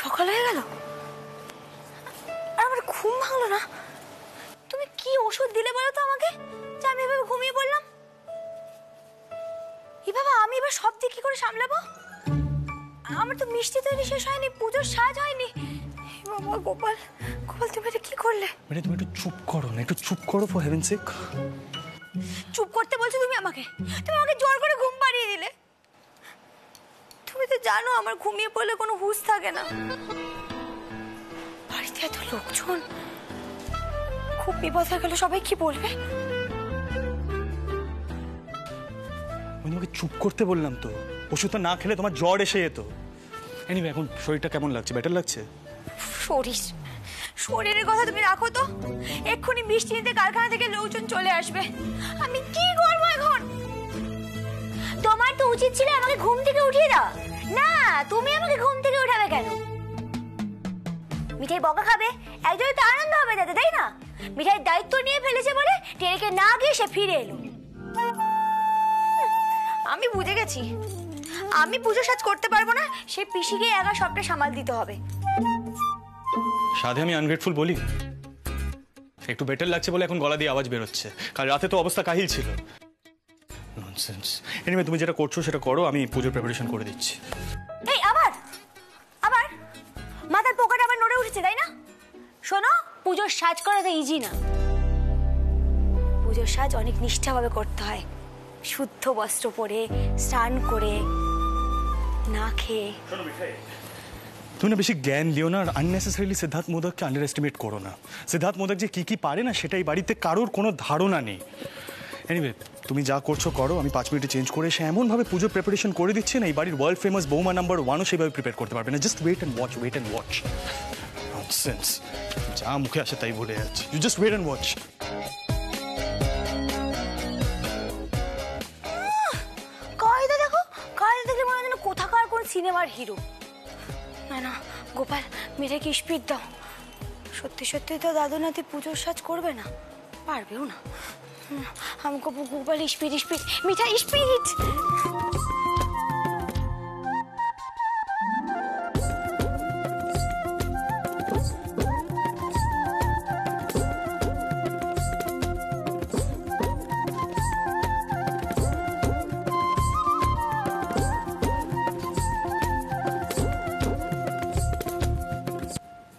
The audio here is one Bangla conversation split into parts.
সকাল হয়ে গেল আর আমার ঘুম ভাঙলো না। তুমি কি ওষুধ দিলে বলো তো আমাকে যে আমি এভাবে ঘুমিয়ে পড়লাম? বাবা আমি এবার সব দিক কি করে সামলাবো? আমার তো মিষ্টি তৈরি শেষ হয়নি, পুজোর সাজ হয়নি। বাবা গোপাল, গোপাল তুমি এটা কি করলে? মানে তুমি একটু চুপ করো না, একটু চুপ করো ফর হেভেন সেক। চুপ করতে বলছো তুমি আমাকে? তুমি আমাকে জোর করে ঘুম পাড়িয়ে দিলে। তুমি তো জানো আমার ঘুমিয়ে পড়লে কোনো হুঁশ থাকে না। বাড়িতে এত লোকজন, খুব বিপদ হয়ে গেল, সবাই কি বলবে? আমি তোমাকে চুপ করতে বললাম তো, ওষুধটা না খেলে তোমার জ্বর এসে যেত। এনিওয়ে এখন শরীরটা কেমন লাগছে? বেটার লাগছে? শরীরের কথা তুমি রাখো তো, এক্ষুনি বৃষ্টি নিতে কারখানা থেকে লোকজন চলে আসবে। আমি কি করবো এখন? তোমার তো উচিত ছিল আমাকে ঘুম থেকে উঠিয়ে দাও। না, তুমি আমাকে ঘুম থেকে উঠাবে কেন? মিঠাই বকা খাবে, একজনের তো আনন্দ হবে তাতে, তাই না? মিঠাইয়ের দায়িত্ব নিয়ে ফেলেছে বলে টেরেকে না গিয়ে সে ফিরে এলো। আমি বুঝে গেছি, আমি পুজো সাজ করতে পারবো না, সে পিসিকে একা সবটা সামাল দিতে হবে। সাধে আমি আনগ্রেটফুল বলি? একটু বেটার লাগছে বলে এখন গলা দিয়ে আওয়াজ বেরোচ্ছে, কাল রাতে তো অবস্থা কাহিল ছিল। ননসেন্স। এনিওয়ে তুমি যেটা করছো সেটা করো, আমি পুজোর প্রিপারেশন করে দিচ্ছি। এই আবার আবার মাথার পোকাটা আবার নড়ে উঠেছে, তাই না? শোনো, পুজোর সাজ করা তো ইজি না। পুজোর সাজ অনেক নিষ্ঠাভাবে করতে হয়, শুদ্ধ বস্ত্র পরে, স্নান করে, না খেয়ে। তুমি না বেশি জ্ঞান দিও না, আর আননেসেসারিলি সিদ্ধার্থ মোদককে আন্ডার এস্টিমেট করো না। সিদ্ধার্থ মোদক যে কি কি পারে না সেটাই বাড়িতে কারোর কোনো ধারণা নেই। এনিওয়ে তুমি যা করছো করো, আমি 5 মিনিটে চেঞ্জ করে এসে এমনভাবে পুজোর প্রিপারেশন করে দিচ্ছি না, এই বাড়ির ওয়ার্ল্ড ফেমাস বৌমা নাম্বার 1ও সেইভাবে প্রিপেয়ার করতে পারবে না। Just wait and watch, wait and watch. Nonsense, যা মুখে আসে তাই বলে যাচ্ছে। You just wait and watch. কায়দা দেখো, কায়দা দেখলে মনে হয় কোথাকার কোন সিনেমার হিরো। না না গোপাল, মেয়েটাকে স্পিড দাও। সত্যি সত্যি তো দাদু নাতি পুজোর সাজ করবে না, পারবেও না। আমাকে গোপাল স্পিড স্পিড, মিঠা স্পিড।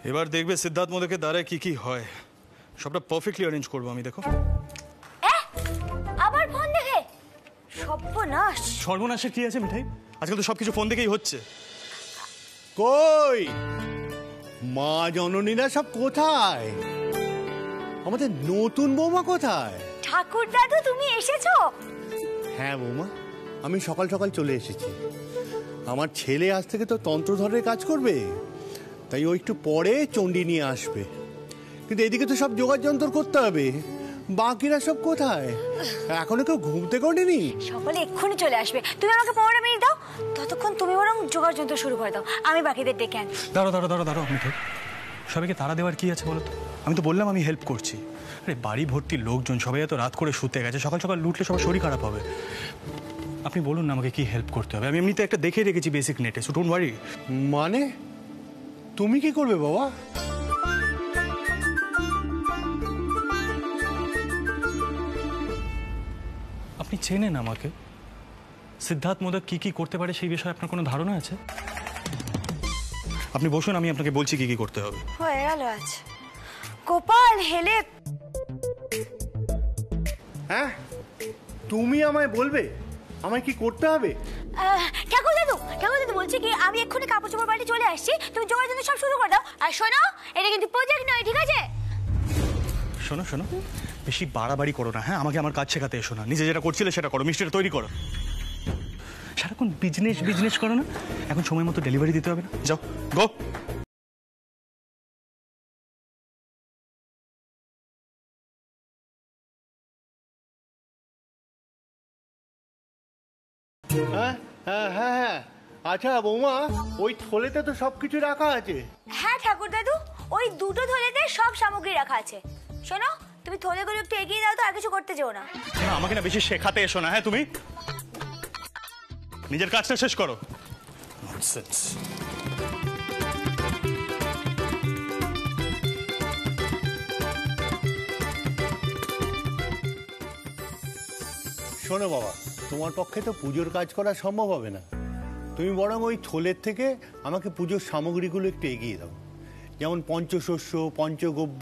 এবার দেখবে সিদ্ধার্থ মোদকের দ্বারা কি কি হয়, সবটা পারফেক্টলি অ্যারেঞ্জ করবো আমি। দেখো আবার ফোন দেখে সর্বনাশ। সর্বনাশের কি আছে মিঠাই? আজকাল তো সবকিছু ফোন দেখেই হচ্ছে। কই মা জননীরা সব কোথায়? আমাদের নতুন বৌমা কোথায়? ঠাকুর দাদু তুমি এসেছো? হ্যাঁ বৌমা, আমি সকাল সকাল চলে এসেছি। আমার ছেলে আজ থেকে তো তন্ত্রধরের কাজ করবে, তাই ও একটু পরে চণ্ডী নিয়ে আসবে। কিন্তু এদিকে তো সব জোগাড় যন্ত্র করতে হবে। বাকিরা সব কোথায়? এখনো কেউ ঘুমতে করেনি। সকলে এক্ষুনি চলে আসবে, তুমি আমাকে 15 মিনিট দাও, ততক্ষণ তুমি বরং জোগাড় যন্ত্র শুরু করে দাও, আমি বাকিদের ডেকে আনি। দাঁড়াও মিঠাই, সবাইকে তাড়া দেওয়ার কি আছে বলো তো? আমি তো বললাম আমি হেল্প করছি। আরে বাড়ি ভর্তি লোকজন, সবাই এত রাত করে শুতে গেছে, সকাল সকাল লুটলে সবার শরীর খারাপ হবে। আপনি বলুন না আমাকে কি হেল্প করতে হবে। আমি এমনিতে একটা দেখে রেখেছি বেসিক নেটে, সো ডোন্ট ওয়ারি। মানে তুমি কি করবে বাবা? আপনি চেনেন আমাকে, সিদ্ধার্থ মোদক কি কি করতে পারে সেই বিষয়ে আপনার কোনো ধারণা আছে? আপনি বসুন, আমি আপনাকে বলছি কি কি করতে হবে। হয়ে গেল আজ। গোপাল হেলে। হ্যাঁ, তুমি আমায় বলবে আমায় কি করতে হবে? ঠাকুর দাদু বলছি কি, আমি এক্ষুনি কাপড় চোপড় বাড়ি চলে আসছি, তুমি জোগাড় যন্ত্র সব শুরু করে দাও। আর শোনো, এটা কিন্তু প্রজেক্ট নয়, ঠিক আছে? শোনো বেশি বাড়াবাড়ি করো না। হ্যাঁ, আমাকে আমার কাজ শেখাতে এসো না, নিজে যেটা করছিলে সেটা করো, মিষ্টিটা তৈরি করো। সারাক্ষণ বিজনেস করো না। এখন সময় মতো ডেলিভারি দিতে হবে না, যাও গো। হ্যাঁ হ্যাঁ হ্যাঁ, আচ্ছা বৌমা, ওই থলেতে তো সবকিছু রাখা আছে। হ্যাঁ ঠাকুর দাদু, ওই দুটো থলেতে সব সামগ্রী রাখা আছে। শোনো, তুমি থলেগুলো একটু এগিয়ে দাও তো, আর কিছু করতে যেও না। আমাকে না বেশি শেখাতে এসো না। হ্যাঁ, তুমি নিজের কাজটা শেষ করো। ননসেন্স। শোনো বাবা, তোমার পক্ষে তো পুজোর কাজ করা সম্ভব হবে না। তুমি বরং ওই থলের থেকে আমাকে পুজোর সামগ্রীগুলো একটু এগিয়ে দাও, যেমন পঞ্চশস্য, পঞ্চগব্য,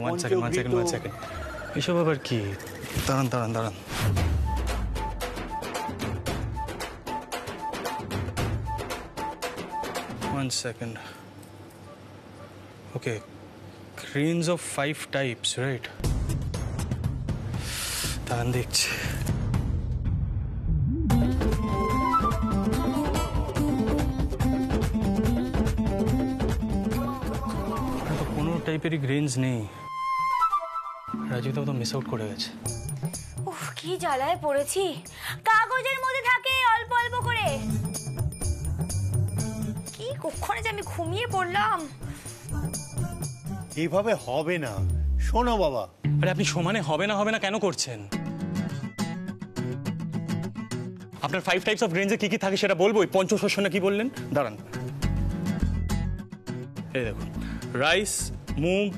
ওয়ান সেকেন্ড, এসব আবার কি? দাঁড়ান। One second. Okay. Grains of 5 types, right? দাঁড়ান দেখছি। কোনো টাইপেরই গ্রেনস নেই। রাজীব তো মিস আউট করে গেছে। উফ, কি জ্বালায় পড়েছি। কাগজের মধ্যে থাকে অল্প অল্প করে। কি কক্ষণে যে আমি ঘুমিয়ে পড়লাম। এইভাবে হবে না, শোনো বাবা। আরে আপনি সমানে হবে না কেন করছেন? আপনার 5 টাইপস অফ গ্রেনসে কি কি থাকে সেটা বলবো। পঞ্চশস্য না কি বললেন? দাঁড়ান, এই দেখুন, rice, moong,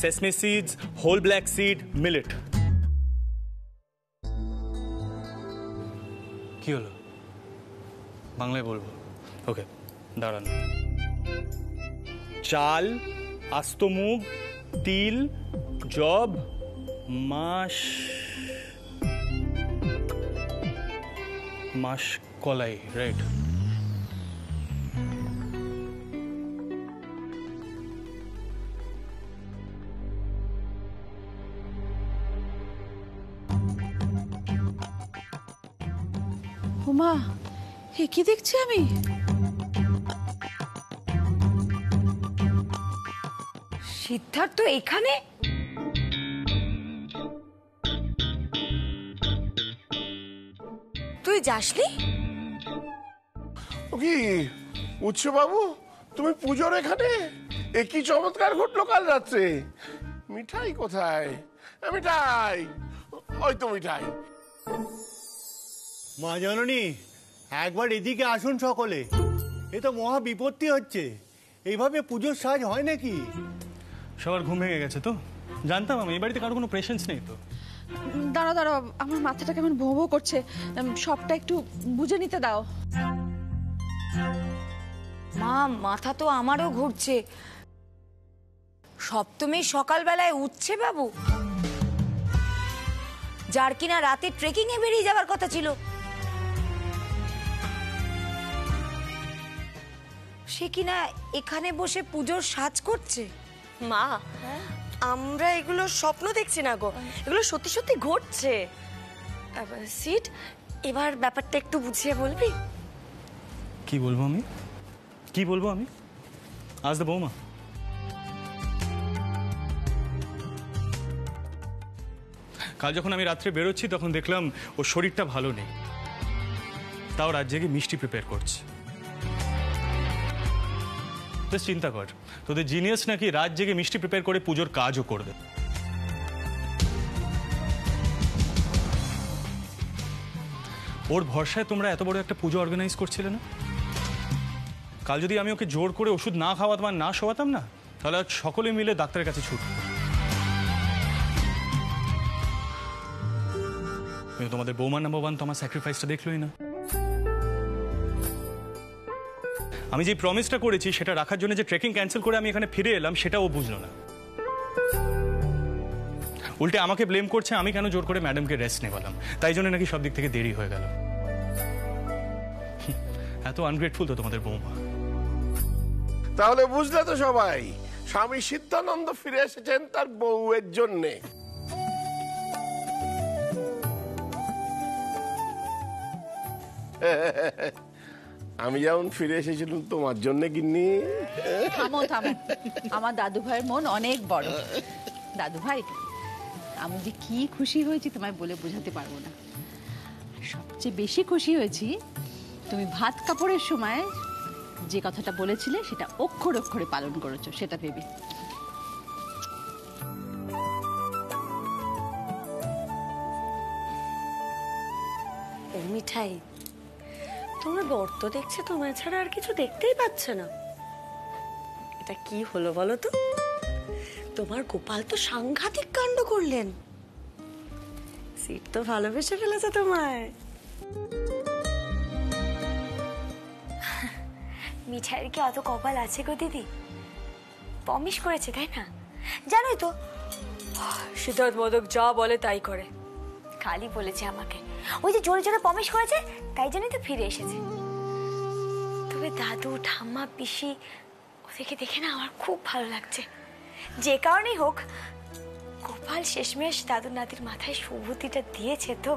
sesame seeds, whole black seed, millet. কি হলো? বাংলায় বলবো। ওকে, দাঁড়ান। চাল, আস্ত মুগ, তিল, জব, মাসকলাই, রাইট? উমা, এ কি দেখছি আমি? সিদ্ধার্থ এখানে? তুই যাসনি? কি উৎসবাবু, তুমি পুজোর এখানে? এ কি চমৎকার ঘটলো কাল রাত্রে। মিঠাই কোথায়? মিঠাই, ওই তো মিঠাই। মা জননী, একবার এদিকে আসুন সকলে। এ তো মহা বিপত্তি হচ্ছে। এইভাবে পুজোর সাজ হয় নাকি? সবার ঘুম ভেঙে গেছে তো? জানতাম আমি, এই বাড়িতে কারো কোনো পেশেন্স নেই তো। দাঁড়াও, আমার মাথাটা কেমন ভোঁ ভোঁ করছে। সবটা একটু বুঝে নিতে দাও। মা, মাথা তো আমারও ঘুরছে। সপ্তমী সকালবেলায় উঠছে বাবু, যার কিনা রাতে ট্রেকিং এ বেরিয়ে যাওয়ার কথা ছিল, সে কিনা এখানে বসে পুজোর সাজ করছে। মা, আমরা এগুলো স্বপ্ন দেখছি না গো, এগুলো সত্যি সত্যি ঘটছে। সিট, এবার ব্যাপারটা একটু বুঝিয়ে বলবি? কি বলবো আমি? আজ দে বৌমা। কাল যখন আমি রাত্রে বেরোচ্ছি তখন দেখলাম ওর শরীরটা ভালো নেই, তাও রাত জেগে মিষ্টি প্রিপেয়ার করছে। বেশ চিন্তা কর, তোদের জিনিয়াস নাকি রাত জেগে মিষ্টি প্রিপেয়ার করে পুজোর কাজও করবে। ওর ভরসায় তোমরা এত বড় একটা পুজো অর্গানাইজ করছিলে না? কাল যদি আমি ওকে জোর করে ওষুধ না খাওয়াতাম আর না শোয়াতাম না, তাহলে আজ সকলে মিলে ডাক্তারের কাছে ছুটব। তোমাদের বৌমা নাম্বার 1 তো আমার স্যাক্রিফাইসটা দেখলোই না। আমি যে প্রমিসটা করেছি সেটা রাখার জন্য যে ট্রেকিং ক্যান্সেল করে আমি এখানে ফিরে এলাম, সেটা ও বুঝলো না। উল্টে আমাকে ব্লেম করছে আমি কেন জোর করে ম্যাডামকে রেস্ট নেওয়ালাম, তাই জন্য নাকি সব দিক থেকে দেরি হয়ে গেল। এত আনগ্রেটফুল তো তোমাদের বৌমা। তাহলে বুঝলে তো সবাই, স্বামী সিদ্ধানন্দ ফিরে এসেছেন তার বউয়ের জন্যে। আমি যেমন ফিরে এসেছিলাম তোমার জন্য গিন্নি। থামো, আমার দাদু ভাইয়ের মন অনেক বড়। দাদু ভাই, আমি যে কি খুশি হয়েছি তোমায় বলে বোঝাতে পারবো না। সবচেয়ে বেশি খুশি হয়েছি তুমি ভাত কাপড়ের সময় যে কথাটা বলেছিলে সেটা অক্ষরে অক্ষরে পালন করেছো, সেটা ভেবে। মিঠাই, তোমার বর তো দেখছে তোমায় ছাড়া আর কিছু দেখতেই পাচ্ছে না। এটা কি হলো বলো তো? তোমার গোপাল তো সাংঘাতিক কাণ্ড করলেন। সিট তো ভালোবেসে ফেলেছে তোমায়। মিঠাইয়ের কি অত কপাল আছে গো দিদি? প্রমিস করেছে তাই না? জানোই তো সিদ্ধার্থ মোদক যা বলে তাই করে। খালি বলেছে আমাকে, ওই যে জোরে জোরে প্রমিস করেছে, তাই জন্যই তো ফিরে এসেছে। তবে দাদু ঠাম্মা পিসি ওদেরকে দেখে না আমার খুব ভালো লাগছে। যে কারণেই হোক গোপাল শেষমেশ দাদু নাতির মাথায় সুবুদ্ধিটা দিয়েছে তো।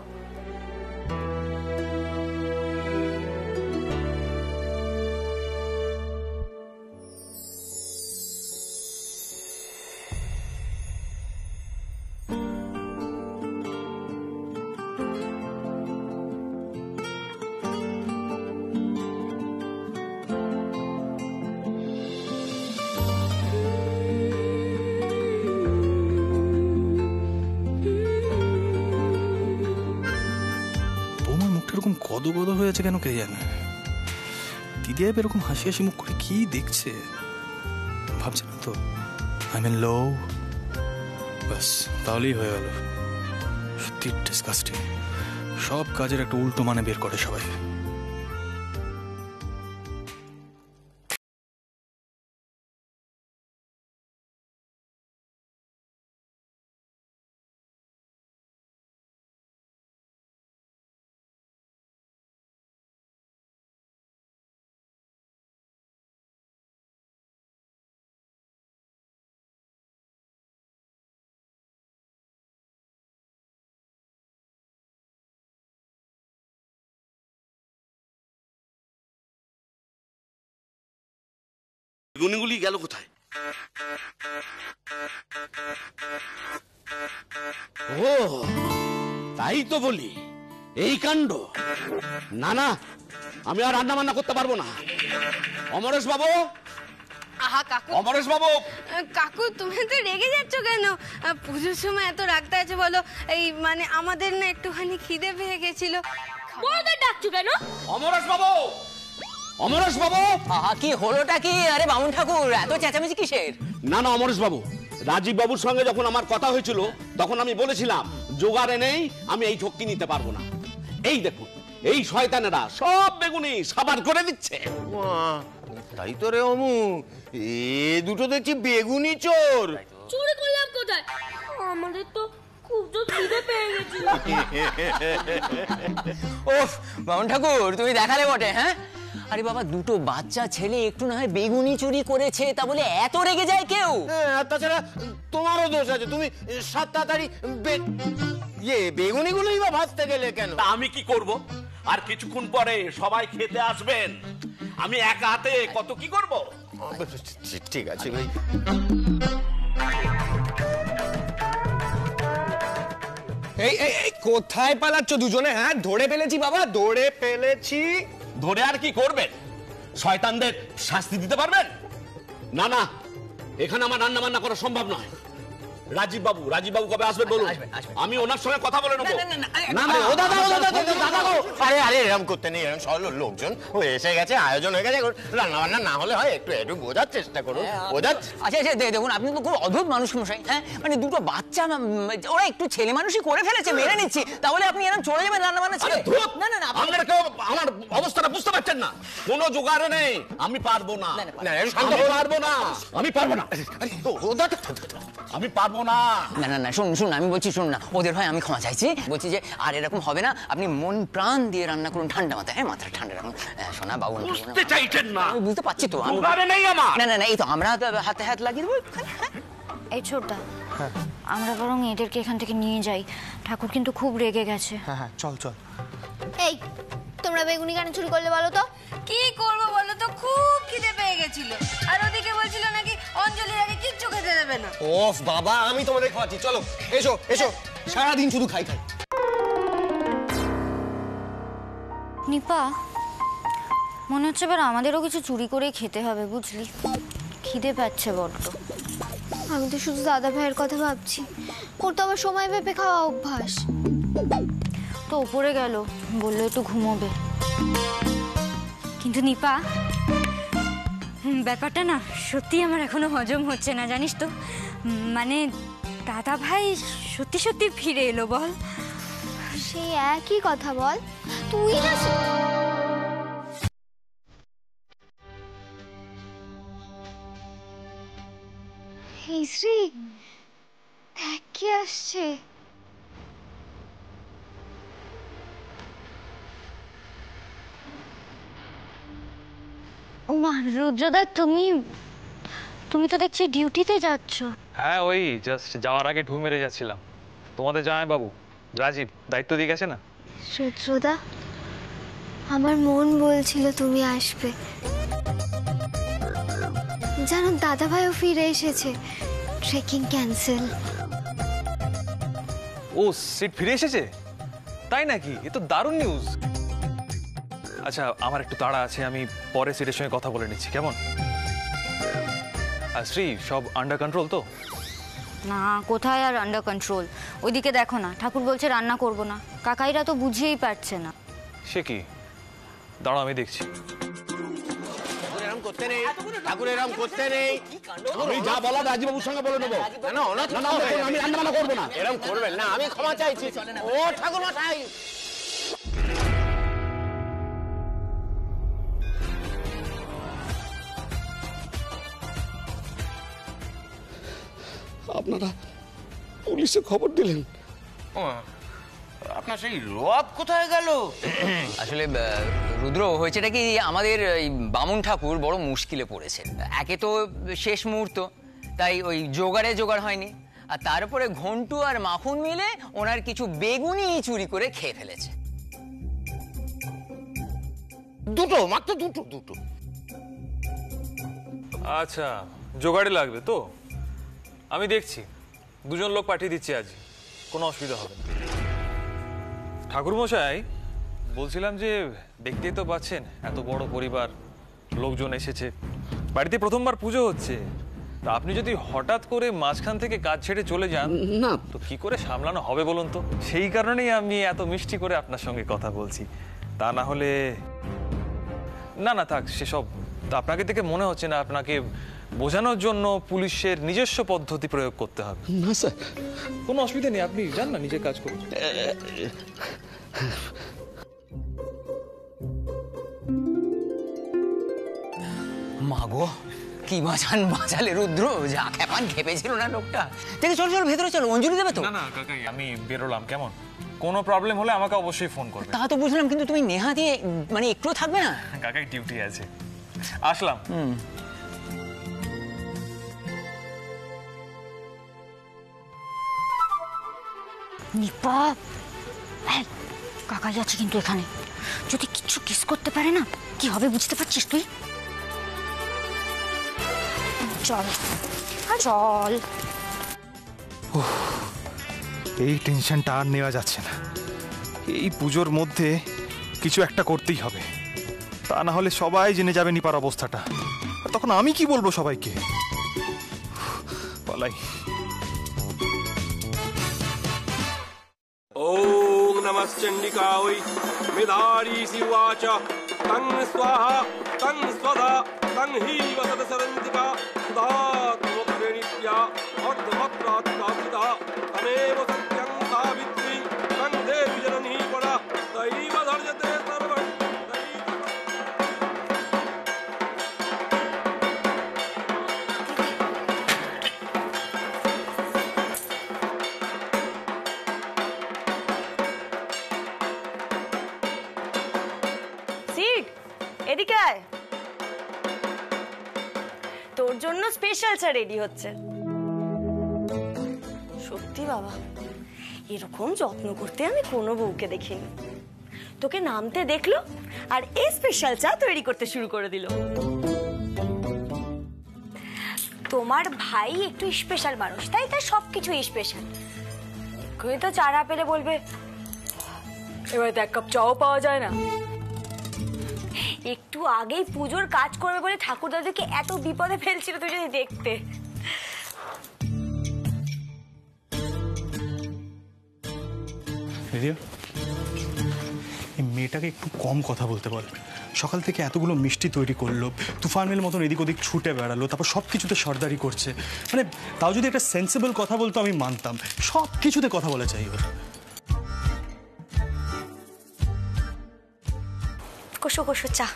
এরকম গদগদ হয়েছে কেন কে জানে? দিদি এরকম হাসি হাসি মুখ করে কি দেখছে ভাবছে না তো? আই মিন লো, ব্যাস তাহলেই হয়ে গেল। সত্যি ডিসকাস্টিং, সব কাজের একটা উল্টো মানে বের করে সবাই। বেগুনিগুলি গেল কোথায়? ও তাই তো বলি, এই কাণ্ড। না না, আমি আর রান্না বান্না করতে পারবো না। অমরেশ বাবু, আহা কাকু, অমরেশ বাবু। কাকু তুমি তো রেগে যাচ্ছ কেন? পুজোর সময় এত রাখতে আছে বলো? এই মানে আমাদের না একটুখানি খিদে পেয়ে গেছিল। বড়দের ডাকছো কেন? অমরেশ বাবু, অমরেশ বাবু। কি হলোটা কি? আরে বামুন ঠাকুর, এত চেঁচামেচি কিসের? না না অমরেশ বাবু, রাজীব বাবুর সঙ্গে যখন আমার কথা হয়েছিল তখন আমি বলেছিলাম জোগাড়ে নেই, আমি এই ঠক্কি নিতে পারবো না। এই দেখুন, এই শয়তানেরা সব বেগুনি সাবার করে দিচ্ছে। তাই তো রে অমু, এ দুটো দেখছি বেগুনি চোর। চুরি করলাম কোথায়? আমাদের তো খুব জোর খিদে পেয়ে গেছিল। ওফ বামুন ঠাকুর, তুমি দেখালে বটে। হ্যাঁ, আরে বাবা, দুটো বাচ্চা ছেলে একটু না হয় বেগুনি চুরি করেছে, তা বলে এত রেগে যায় কেউ? আর তাছাড়া তোমারও দোষ আছে, তুমি সাত তাড়াতাড়ি বেগুনিগুলোই বা ভাজতে গেলে কেন? তা আমি কি করব? আর কিছুক্ষণ পরে সবাই খেতে আসবেন, আমি একা হাতে কত কি করব? ঠিক আছে ভাই। এই এই কোথায় পালাচ্ছ দুজনে? হ্যাঁ, ধরে ফেলেছি বাবা, ধরে ফেলেছি। ধরে আর কি করবেন? শয়তানদের শাস্তি দিতে পারবেন? না না, এখানে আমার রান্না বান্না করা সম্ভব নয়। রাজীব বাবু কবে আসবেন বলুন, আমি ওনার সঙ্গে কথা বলে নেবো। না না, ও দাদা, দাদা গো, আরে আরে এরকম করতে নেই, এরকম সব লোকজন এসে গেছে, আয়োজন হয়ে গেছে, রান্না বান্না না হলে হয় একটু বোঝার চেষ্টা করুন। আচ্ছা আচ্ছা, দেখুন আপনি তো খুব অদ্ভুত মানুষ মশাই। হ্যাঁ, মানে দুটো বাচ্চা, ওরা একটু ছেলে মানুষই করে ফেলেছে, মেনে নিচ্ছি, তাহলে আপনি এরকম চলে যাবেন রান্না বান্না ছেড়ে? না না না, আপনারা কেউ আমার অবস্থাটা বুঝতে পারছেন না। কোনো জোগাড়ে নেই, আমি পারবো না। আমি পারবো না। আমি পারবো না। না না না, শুনুন, আমি বলছি, শুনুন না, ওদের হয় আমি ক্ষমা চাইছি, বলছি যে আর এরকম হবে না, আপনি মন প্রাণ দিয়ে রান্না করুন, ঠান্ডা মাথায়। হ্যাঁ, মাথাটা ঠান্ডা রাখুন। শোনা বাবু, বুঝতে চাইছেন না? আমি বুঝতে পারছি তো। জোগাড়ে নেই আমার। না না না, এই তো আমরা হাতে হাত লাগিয়ে দেবো। এই ছোটদা, আমরা বরং এদেরকে এখান থেকে নিয়ে যাই, ঠাকুর কিন্তু খুব রেগে গেছে। হ্যাঁ হ্যাঁ, চল চল। এই তোমরা বেগুনি কেন চুরি করলে বলো তো? কি করবো বলো তো, খুব খিদে পেয়ে গেছিল, আর ওদিকে বলছিল নাকি অঞ্জলির আগে কিচ্ছু খেতে দেবে না। ওফ বাবা, আমি তোমাদের খাওয়াচ্ছি, চলো এসো এসো, সারাদিন শুধু খাই খাই। নিপা, মনে হচ্ছে এবার আমাদেরও কিছু চুরি করে খেতে হবে, বুঝলি? খিদে পাচ্ছে বড্ড। আমি তো শুধু দাদা ভাইয়ের কথা ভাবছি, ওর তো আবার সময় ভেবে খাওয়া অভ্যাস। তো উপরে গেল, বললো একটু ঘুমোবে। কিন্তু নিপা, ব্যাপারটা না সত্যি আমার এখনো হজম হচ্ছে না, জানিস তো? মানে দাদা ভাই সত্যি সত্যি ফিরে এলো, বল? সেই একই কথা বল। তুই না এই শ্রী, দেখ কে আসছে। ওমা রুদ্রদা, তুমি তো দেখছি ডিউটিতে যাচ্ছ। হ্যাঁ, ওই জাস্ট যাওয়ার আগে ঢু মেরে যাচ্ছিলাম। তোমাদের জামাইবাবু রাজীব দায়িত্ব দিয়ে গেছে না। রুদ্রদা, আমার মন বলছিল তুমি আসবে। জানো, দাদাভাইও ফিরে এসেছে। Trekking cancel. ও সিট ফিরে এসেছে, তাই নাকি? এ তো দারুণ নিউজ। আচ্ছা, আমার একটু তাড়া আছে, আমি পরে সিটের সঙ্গে কথা বলে নিচ্ছি, কেমন? আর শ্রী, সব আন্ডার কন্ট্রোল তো? না, কোথায় আর আন্ডার কন্ট্রোল। ওইদিকে দেখো না, ঠাকুর বলছে রান্না করব না। কাকাইরা তো বুঝিয়েই পারছে না। সে কি? দাঁড়াও, আমি দেখছি। ঠাকুর এরকম করতে নেই। আমি যা বলার রাজীববাবুর সঙ্গে বলে নেবো। আমি রান্না বান্না করবো না। এরকম করবেন না, আমি ক্ষমা চাইছি। ও ঠাকুর মশাই, আপনারা পুলিশে খবর দিলেন? আপনার সেই রথ কোথায় গেল? আসলে রুদ্র, হয়েছেটা কি, আমাদের এই বামুন ঠাকুর বড় মুশকিলে পড়েছে। একে তো শেষ মুহূর্ত, তাই ওই জোগাড় হয়নি। আর তারপরে ঘন্টু আর মাখন মিলে ওনার কিছু বেগুনি চুরি করে খেয়ে ফেলেছে। দুটো, মাত্র দুটো। আচ্ছা, জোগাড়ে লাগবে তো? আমি দেখছি, দুজন লোক পাঠিয়ে দিচ্ছি আজ, কোনো অসুবিধা হবে না। ঠাকুর মশাই, বলছিলাম যে দেখতেই তো পাচ্ছেন এত বড় পরিবার, লোকজন এসেছে, বাড়িতে প্রথমবার পুজো হচ্ছে। তা আপনি যদি হঠাৎ করে মাঝখান থেকে কাজ ছেড়ে চলে যান, না তো কি করে সামলানো হবে বলুন তো? সেই কারণেই আমি এত মিষ্টি করে আপনার সঙ্গে কথা বলছি। তা না হলে না থাক সেসব। তা আপনাকে দেখে মনে হচ্ছে না আপনাকে বোঝানোর জন্য পুলিশের নিজস্ব পদ্ধতি প্রয়োগ করতে হবে? না স্যার, কোনো অসুবিধা নেই, আপনি যান না, নিজের কাজ করুন। মাগো, কি বাঁচালে রুদ্র, যা খেপান খেপেছিল না লোকটা। দেখে চল ভেতরে চলো, অঞ্জলি দেবে তো? না কাকাই, আমি বেরোলাম, কেমন? কোনো প্রবলেম হলে আমাকে অবশ্যই ফোন করবে। তা তো বুঝলাম, কিন্তু তুমি নেহা দিয়ে মানে একটু থাকবে না? কাকাই ডিউটি আছে, আসলাম। নিপা, কাকাই আছে কিন্তু এখানে। যদি কিছু কিস করতে পারে না, কি হবে বুঝতে পারছিস তুই? চল। এই টেনশনটা আর নেওয়া যাচ্ছে না। এই পুজোর মধ্যে কিছু একটা করতেই হবে, তা না হলে সবাই জেনে যাবে নিপার অবস্থাটা। তখন আমি কি বলবো সবাইকে? পালাই। ओम नमश्चंडिकायै मेधारीसी उवाच तं स्वाहा तं स्वधा तं हि वसत सरन्तिका सुधा त्वमकरेणित्या अर्धवक्त्रात्तापिता तमेव सत्यं सावित्री तं देवी जननी परा दैव धर्यते सर्वं এদিকে আয়, তোর জন্য স্পেশাল চা রেডি হচ্ছে। সত্যি বাবা, এরকম যত্ন করতে আমি কোনো বউকে দেখিনি। তোকে নামতে দেখলো আর এই স্পেশাল চা তৈরি করতে শুরু করে দিল। তোমার ভাই একটু স্পেশাল মানুষ, তাই তার সবকিছু স্পেশাল। এক্ষুনি তো চা না পেলে বলবে এবার এক কাপ চাও পাওয়া যায় না। একটু আগেই পুজোর কাজ করবে বলে ঠাকুর দাদুকে এত বিপদে ফেলছিল, তুই যদি দেখতে। এই মেয়েটাকে একটু কম কথা বলতে বল। সকাল থেকে এতগুলো মিষ্টি তৈরি করলো, তুফানের মতন এদিক ওদিক ছুটে বেড়ালো, তারপর সব কিছুতে সর্দারি করছে। মানে তাও যদি একটা সেন্সিবল কথা বলতো আমি মানতাম, সব কিছুতে কথা বলা চাই ওর। কষো কষো চা।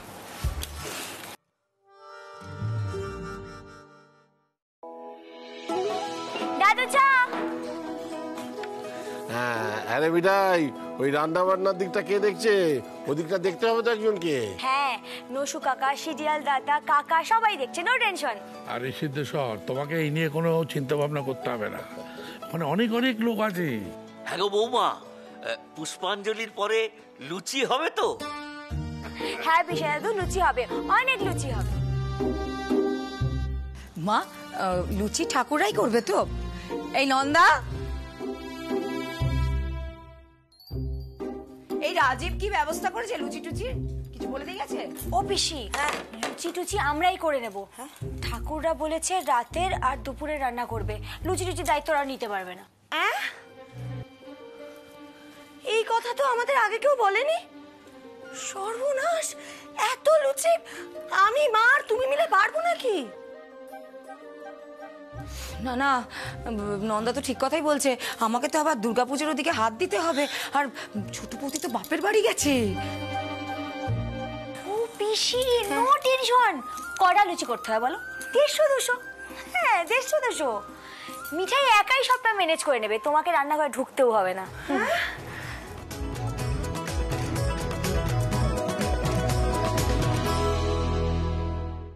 দাদু চা। হ্যাঁ, আরে মিঠাই, ওই রান্না বান্নার দিকটা কে দেখছে? ওদিকটা দেখতে হবে তো একজনকে। হ্যাঁ, নসু কাকা, সিরিয়াল দাদা, কাকা সবাই দেখছে, নো টেনশন। আরে সিদ্ধেশ্বর, তোমাকে এই নিয়ে কোনো চিন্তা ভাবনা করতে হবে না, মানে অনেক অনেক লোক আছে। হ্যাঁ গো বৌমা, পুষ্পাঞ্জলির পরে লুচি হবে তো? হ্যাঁ বিশাল দাদু, লুচি হবে, অনেক লুচি হবে। মা, লুচি ঠাকুরাই করবে তো? এই নন্দা, এই রাজীব কি ব্যবস্থা করেছে লুচি টুচির? কিছু বলে দিয়ে গেছে? ও পিসি, লুচি টুচি আমরাই করে নেব। ঠাকুররা বলেছে রাতের আর দুপুরে রান্না করবে, লুচি টুচির দায়িত্ব আর নিতে পারবে না। এই কথা তো আমাদের আগে কেউ বলেনি। সর্বনাশ, এত লুচি আমি মার তুমি মিলে পারবো নাকি? না না, নন্দা তো ঠিক কথাই বলছে, আমাকে তো আবার দুর্গাপুজোর ওদিকে হাত দিতে হবে, আর ছোট পতি তো বাপের বাড়ি গেছে। ও পিসি, নো টেনশন। কটা লুচি করতে হয় বলো? 150-200। হ্যাঁ, 150-200। মিঠাই একাই সবটা ম্যানেজ করে নেবে, তোমাকে রান্নাঘরে ঢুকতেও হবে না।